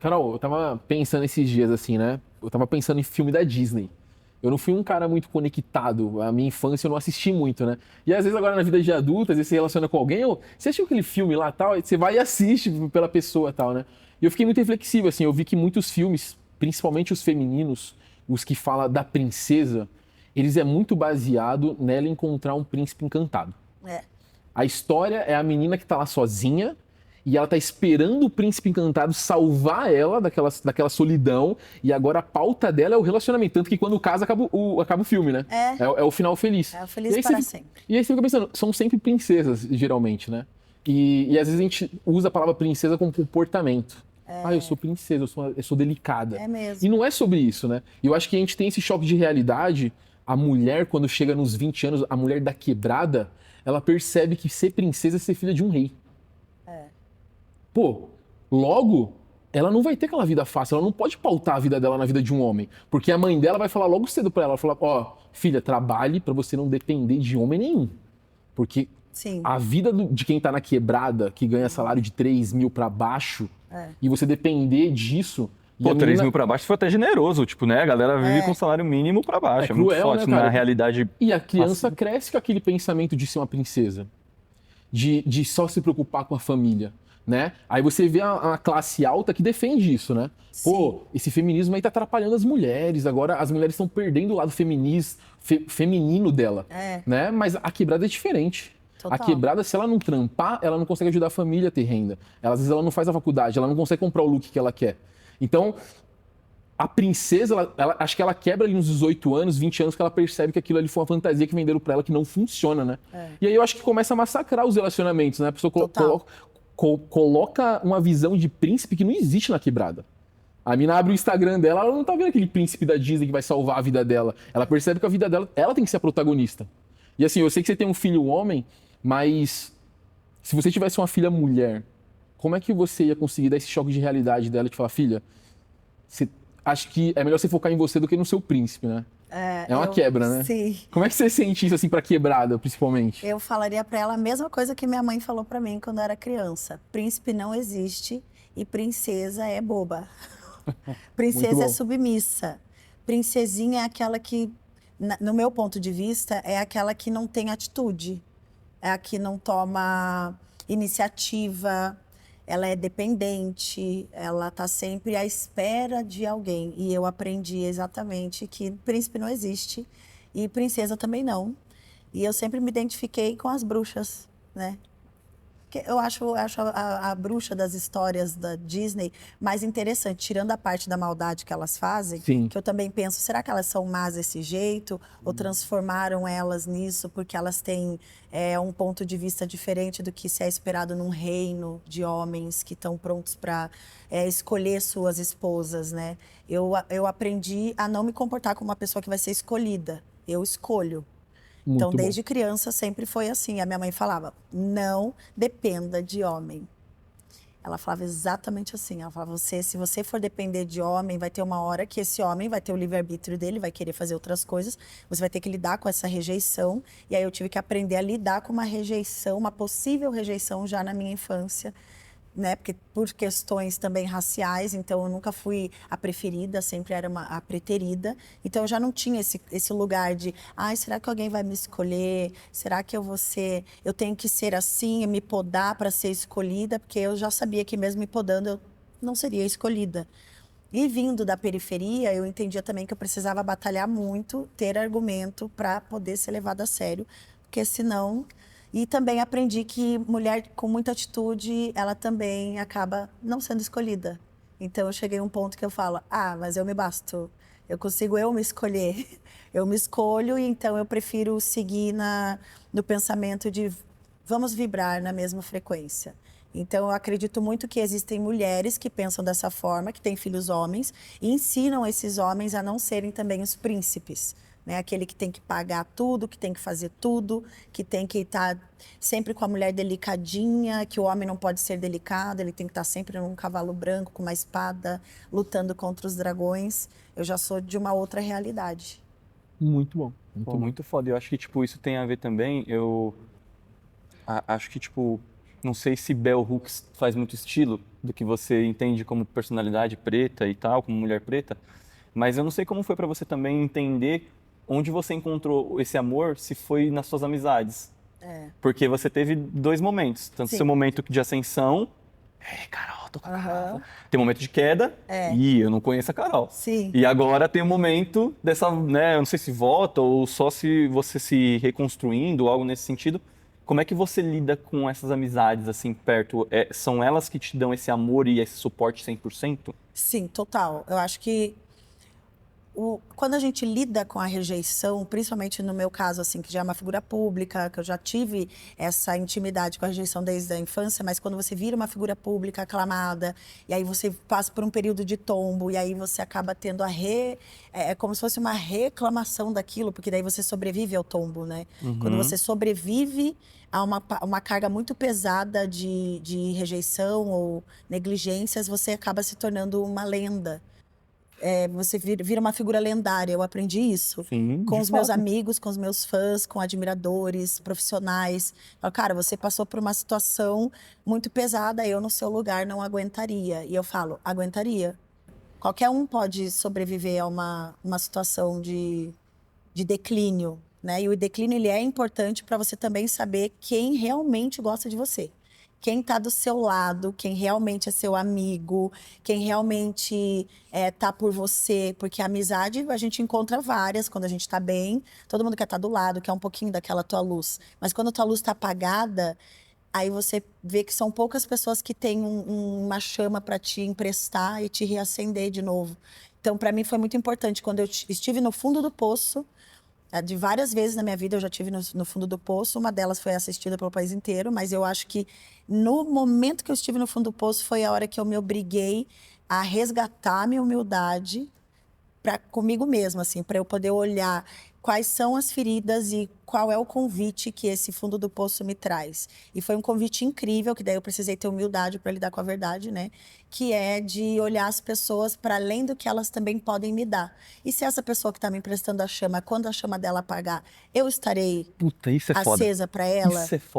Carol, eu tava pensando esses dias assim, né? Eu tava pensando em filme da Disney. Eu não fui um cara muito conectado. A minha infância eu não assisti muito, né? E às vezes agora na vida de adulto, às vezes você relaciona com alguém, ou você assistiu aquele filme lá tal, aí você vai e assiste pela pessoa tal, né? E eu fiquei muito reflexivo, assim, eu vi que muitos filmes, principalmente os femininos, os que falam da princesa, eles é muito baseado nela encontrar um príncipe encantado. É, A história é a menina que tá lá sozinha e ela tá esperando o príncipe encantado salvar ela daquela solidão. E agora a pauta dela é o relacionamento. Tanto que quando casa, acaba o filme, né? é, É o final feliz. é o E feliz aí, você, para fica- sempre. e aí você fica pensando, são sempre princesas, geralmente, né? E às vezes a gente usa a palavra princesa como comportamento. Ah, eu sou princesa, eu sou delicada. É E mesmo. não é sobre isso, né? E eu acho que a gente tem esse choque de realidade. A mulher, quando chega nos 20 anos, a mulher da quebrada, ela percebe que ser princesa é ser filha de um rei. É, Pô, logo, ela não vai ter aquela vida fácil, ela não pode pautar a vida dela na vida de um homem. Porque a mãe dela vai falar logo cedo pra ela, vai falar, ó, filha, trabalhe pra você não depender de homem nenhum. Porque sim. a vida de quem tá na quebrada, que ganha salário de 3 mil pra baixo, É, e você depender disso, e a Pô, 3 menina mil pra baixo foi até generoso, tipo, né? A galera vive com é, salário mínimo pra é baixo. É muito cruel, né, forte na cara? realidade. E a criança Assim, cresce com aquele pensamento de ser uma princesa. De só se preocupar com a família, né? Aí você vê a classe alta que defende isso, né? sim. Pô, esse feminismo aí tá atrapalhando as mulheres, agora as mulheres estão perdendo o lado feminino dela, É, né? Mas a quebrada é diferente. A total. quebrada, se ela não trampar, ela não consegue ajudar a família a ter renda. Às vezes ela não faz a faculdade, ela não consegue comprar o look que ela quer. Então, a princesa, acho que ela quebra ali uns 18 anos, 20 anos, que ela percebe que aquilo ali foi uma fantasia que venderam pra ela que não funciona, né? É, E aí eu acho que começa a massacrar os relacionamentos, né? A pessoa total. coloca uma visão de príncipe que não existe na quebrada. A mina abre o Instagram dela, ela não tá vendo aquele príncipe da Disney que vai salvar a vida dela. Ela percebe que a vida dela, ela tem que ser a protagonista. E assim, eu sei que você tem um filho homem, mas se você tivesse uma filha mulher, como é que você ia conseguir dar esse choque de realidade dela e te falar, filha, você, acho que é melhor você focar em você do que no seu príncipe, né? É, É uma quebra, né? sim. Como é que você sente isso assim pra quebrada, principalmente? Eu falaria pra ela a mesma coisa que minha mãe falou pra mim quando eu era criança. Príncipe não existe e princesa é boba. Muito Princesa é bom. submissa. Princesinha é aquela que, no meu ponto de vista, é aquela que não tem atitude. É a que não toma iniciativa, ela é dependente, ela está sempre à espera de alguém. E eu aprendi exatamente que príncipe não existe e princesa também não. E eu sempre me identifiquei com as bruxas, né? Eu acho a bruxa das histórias da Disney mais interessante, tirando a parte da maldade que elas fazem, Sim. que eu também penso, será que elas são más desse jeito? Ou transformaram elas nisso porque elas têm um ponto de vista diferente do que se é esperado num reino de homens que estão prontos para escolher suas esposas, né? Eu aprendi a não me comportar como uma pessoa que vai ser escolhida. Eu escolho. Então, Muito bom. desde criança sempre foi assim. A minha mãe falava: não dependa de homem. Ela falava exatamente assim. Ela falava: se você for depender de homem, vai ter uma hora que esse homem vai ter o livre-arbítrio dele, vai querer fazer outras coisas. Você vai ter que lidar com essa rejeição. E aí eu tive que aprender a lidar com uma rejeição, uma possível rejeição já na minha infância, né? Porque por questões também raciais, então eu nunca fui a preferida, sempre era a preterida. Então eu já não tinha esse lugar de, ai, será que alguém vai me escolher? Será que eu tenho que ser assim e me podar para ser escolhida? Porque eu já sabia que mesmo me podando eu não seria escolhida. E vindo da periferia, eu entendia também que eu precisava batalhar muito, ter argumento para poder ser levada a sério, porque senão. E também aprendi que mulher com muita atitude, ela também acaba não sendo escolhida. Então eu cheguei a um ponto que eu falo: ah, mas eu me basto. Eu consigo eu me escolher. Eu me escolho e então eu prefiro seguir no pensamento de vamos vibrar na mesma frequência. Então, eu acredito muito que existem mulheres que pensam dessa forma, que têm filhos homens, e ensinam esses homens a não serem também os príncipes, né? Aquele que tem que pagar tudo, que tem que fazer tudo, que tem que estar sempre com a mulher delicadinha, que o homem não pode ser delicado, ele tem que estar sempre num cavalo branco, com uma espada, lutando contra os dragões. Eu já sou de uma outra realidade. Muito bom. Muito pô, bom. muito foda. Eu acho que, tipo, isso tem a ver também. Eu acho que, tipo, Não sei se Bell Hooks faz muito estilo do que você entende como personalidade preta e tal, como mulher preta, mas eu não sei como foi pra você também entender onde você encontrou esse amor, se foi nas suas amizades. Porque você teve dois momentos, tanto Sim. seu momento de ascensão, Carol, tô com a Carol. Aham. Tem um momento de queda, e eu não conheço a Carol. Sim. E agora tem um momento dessa, né, eu não sei se volta ou só se você se reconstruindo, algo nesse sentido. Como é que você lida com essas amizades assim perto? São elas que te dão esse amor e esse suporte 100%? Sim, total. Eu acho que quando a gente lida com a rejeição, principalmente no meu caso, assim, que já é uma figura pública, que eu já tive essa intimidade com a rejeição desde a infância, mas quando você vira uma figura pública aclamada, e aí você passa por um período de tombo, e aí você acaba tendo é como se fosse uma reclamação daquilo, porque daí você sobrevive ao tombo, né? Quando você sobrevive a uma carga muito pesada de rejeição ou negligências, você acaba se tornando uma lenda. Você vira uma figura lendária. Eu aprendi isso Sim, com de os meus fato. amigos, com os meus fãs, com admiradores, profissionais. Falo, cara, você passou por uma situação muito pesada, eu no seu lugar não aguentaria. E eu falo, aguentaria. Qualquer um pode sobreviver a uma situação de declínio, né? E o declínio, ele é importante para você também saber quem realmente gosta de você. Quem está do seu lado, quem realmente é seu amigo, quem realmente tá por você. Porque a amizade, a gente encontra várias quando a gente tá bem. Todo mundo quer estar do lado, quer um pouquinho daquela tua luz. Mas quando a tua luz tá apagada, aí você vê que são poucas pessoas que têm uma chama para te emprestar e te reacender de novo. Então, para mim, foi muito importante. Quando eu estive no fundo do poço, de várias vezes na minha vida eu já estive no fundo do poço, uma delas foi assistida pelo país inteiro, mas eu acho que no momento que eu estive no fundo do poço foi a hora que eu me obriguei a resgatar a minha humildade comigo mesma, assim, para eu poder olhar quais são as feridas e qual é o convite que esse fundo do poço me traz. E foi um convite incrível, que daí eu precisei ter humildade para lidar com a verdade, né? Que é de olhar as pessoas para além do que elas também podem me dar. E se essa pessoa que está me emprestando a chama, quando a chama dela apagar, eu estarei Puta, isso é foda. acesa para ela? Isso é foda.